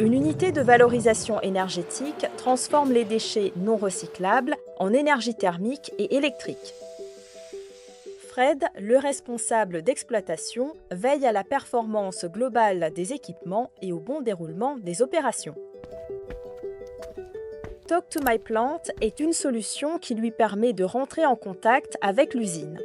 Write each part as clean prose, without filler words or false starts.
Une unité de valorisation énergétique transforme les déchets non recyclables en énergie thermique et électrique. Fred, le responsable d'exploitation, veille à la performance globale des équipements et au bon déroulement des opérations. Talk to My Plant est une solution qui lui permet de rentrer en contact avec l'usine.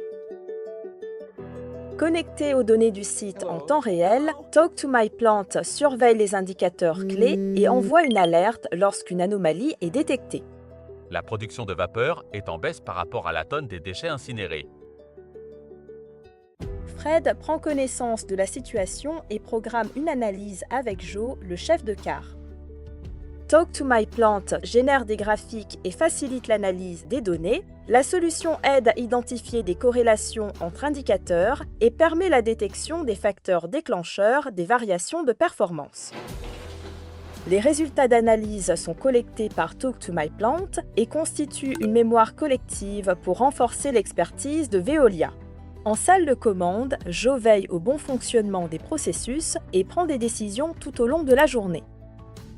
Connecté aux données du site en temps réel, Talk to My Plant surveille les indicateurs clés et envoie une alerte lorsqu'une anomalie est détectée. La production de vapeur est en baisse par rapport à la tonne des déchets incinérés. Fred prend connaissance de la situation et programme une analyse avec Joe, le chef de car. Talk to My Plant génère des graphiques et facilite l'analyse des données. La solution aide à identifier des corrélations entre indicateurs et permet la détection des facteurs déclencheurs des variations de performance. Les résultats d'analyse sont collectés par Talk to My Plant et constituent une mémoire collective pour renforcer l'expertise de Veolia. En salle de commande, Joe veille au bon fonctionnement des processus et prend des décisions tout au long de la journée.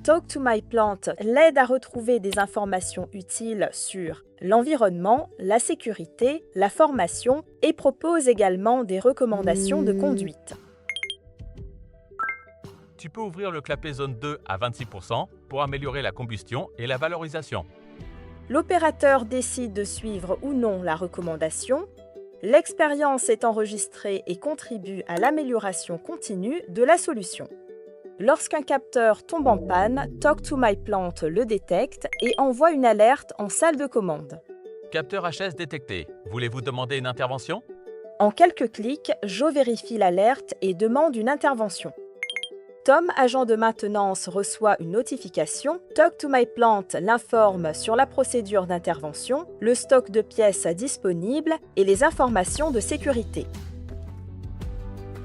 Talk to My Plant l'aide à retrouver des informations utiles sur l'environnement, la sécurité, la formation et propose également des recommandations de conduite. Tu peux ouvrir le clapet zone 2 à 26% pour améliorer la combustion et la valorisation. L'opérateur décide de suivre ou non la recommandation. L'expérience est enregistrée et contribue à l'amélioration continue de la solution. Lorsqu'un capteur tombe en panne, Talk to My Plant le détecte et envoie une alerte en salle de commande. Capteur HS détecté. Voulez-vous demander une intervention? En quelques clics, Joe vérifie l'alerte et demande une intervention. Tom, agent de maintenance, reçoit une notification. Talk to My Plant l'informe sur la procédure d'intervention, le stock de pièces disponible et les informations de sécurité.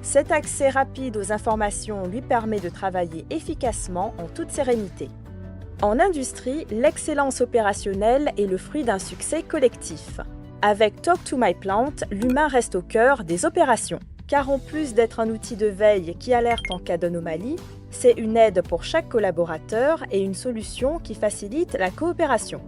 Cet accès rapide aux informations lui permet de travailler efficacement en toute sérénité. En industrie, l'excellence opérationnelle est le fruit d'un succès collectif. Avec Talk to My Plant, l'humain reste au cœur des opérations. Car en plus d'être un outil de veille qui alerte en cas d'anomalie, c'est une aide pour chaque collaborateur et une solution qui facilite la coopération.